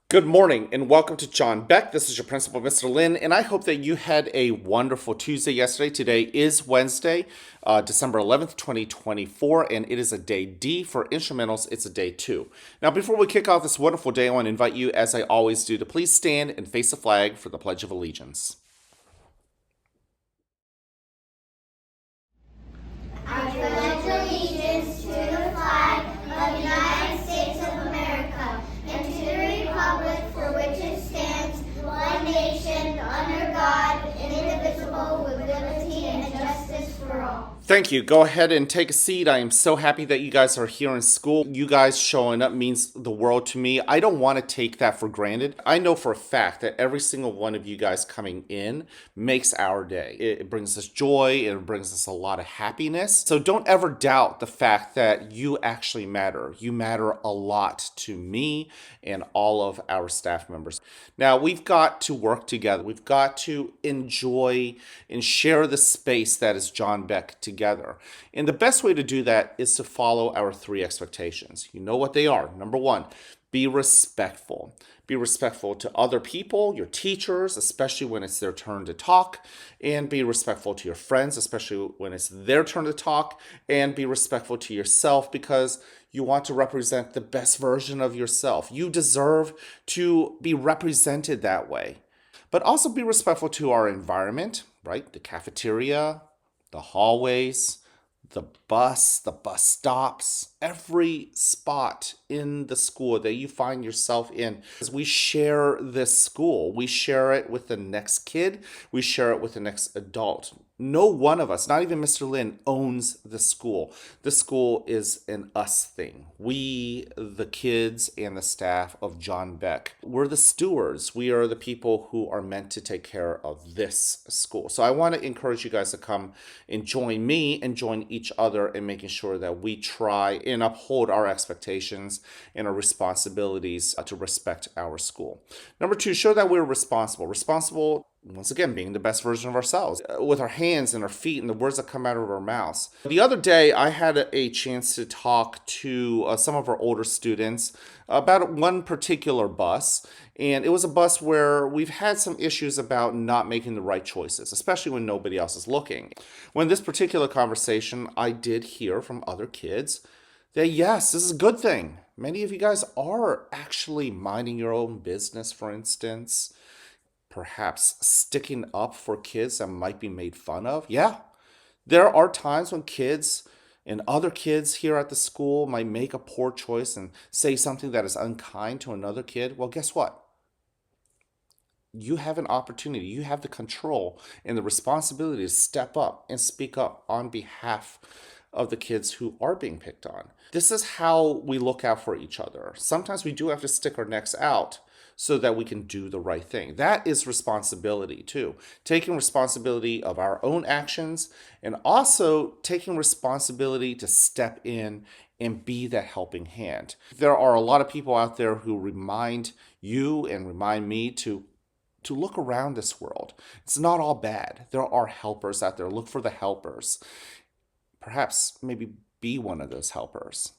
Good morning and welcome to John Beck. This is your principal, Mr. Lin, and I hope that you had a wonderful Tuesday yesterday. Today is Wednesday, December 11th, 2024, and it is a day D. For instrumentals, it's a day 2. Now, before we kick off this wonderful day, I want to invite you, as I always do, to please stand and face the flag for the Pledge of Allegiance. I pledge allegiance to the flag of the United States of America and to the republic for which it stands, one nation, under God, indivisible, with liberty and justice for all. Thank you. Go ahead and take a seat. I am so happy that you guys are here in school. You guys showing up means the world to me. I don't want to take that for granted. I know for a fact that every single one of you guys coming in makes our day. It brings us joy. It brings us a lot of happiness. So don't ever doubt the fact that you actually matter. You matter a lot to me and all of our staff members. Now, we've got to work together. We've got to enjoy and share the space that is John Beck together. And the best way to do that is to follow our 3 expectations. You know what they are. Number 1, be respectful. Be respectful to other people, your teachers, especially when it's their turn to talk, and be respectful to your friends, especially when it's their turn to talk, and be respectful to yourself because you want to represent the best version of yourself. You deserve to be represented that way. But also be respectful to our environment, right? The cafeteria, the hallways, the bus stops, every spot in the school that you find yourself in. As we share this school, we share it with the next kid, we share it with the next adult. No one of us, not even Mr. Lin, owns the school. The school is an us thing. We, the kids and the staff of John Beck, we're the stewards. We are the people who are meant to take care of this school. So I want to encourage you guys to come and join me and join each other in making sure that we try and uphold our expectations and our responsibilities to respect our school. Number 2, show that we're responsible. Responsible, once again, being the best version of ourselves with our hands and our feet and the words that come out of our mouths. The other day, I had a chance to talk to some of our older students about one particular bus. And it was a bus where we've had some issues about not making the right choices, especially when nobody else is looking. When this particular conversation, I did hear from other kids that yes, this is a good thing. Many of you guys are actually minding your own business, for instance, perhaps sticking up for kids that might be made fun of. Yeah, there are times when kids and other kids here at the school might make a poor choice and say something that is unkind to another kid. Well, guess what? You have an opportunity, you have the control and the responsibility to step up and speak up on behalf of the kids who are being picked on. This is how we look out for each other. Sometimes we do have to stick our necks out so that we can do the right thing. That is responsibility too. Taking responsibility of our own actions and also taking responsibility to step in and be that helping hand. There are a lot of people out there who remind you and remind me to look around this world. It's not all bad. There are helpers out there. Look for the helpers. Perhaps maybe be one of those helpers.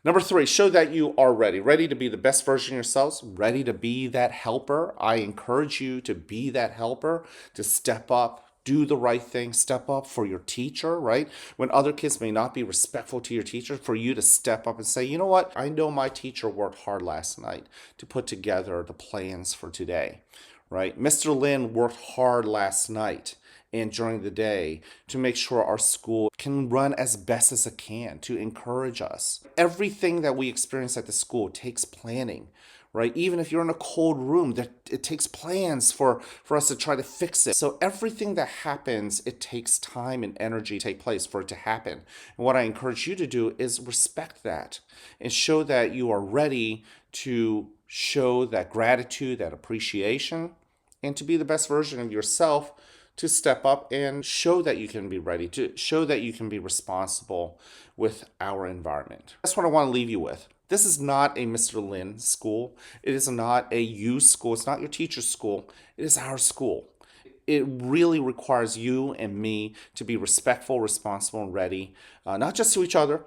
Number 3, show that you are ready to be the best version of yourselves, ready to be that helper. I encourage you to be that helper, to step up, do the right thing, step up for your teacher, right? When other kids may not be respectful to your teacher, for you to step up and say, you know what? I know my teacher worked hard last night to put together the plans for today, right? Mr. Lin worked hard last night and during the day to make sure our school can run as best as it can, to encourage us. Everything that we experience at the school takes planning, right? Even if you're in a cold room, it takes plans for us to try to fix it. So everything that happens, it takes time and energy to take place for it to happen. And what I encourage you to do is respect that and show that you are ready to show that gratitude, that appreciation, and to be the best version of yourself, to step up and show that you can be ready, to show that you can be responsible with our environment. That's what I want to leave you with. This is not a Mr. Lin school. It is not a you school. It's not your teacher's school. It is our school. It really requires you and me to be respectful, responsible, and ready, not just to each other,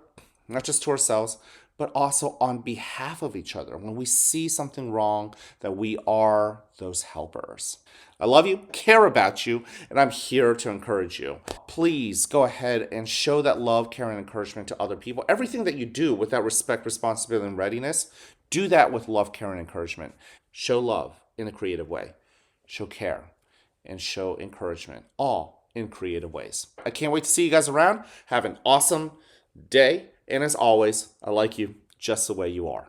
not just to ourselves, but also on behalf of each other. When we see something wrong, that we are those helpers. I love you, care about you, and I'm here to encourage you. Please go ahead and show that love, care, and encouragement to other people. Everything that you do with that respect, responsibility, and readiness, do that with love, care, and encouragement. Show love in a creative way. Show care and show encouragement, all in creative ways. I can't wait to see you guys around. Have an awesome day. And as always, I like you just the way you are.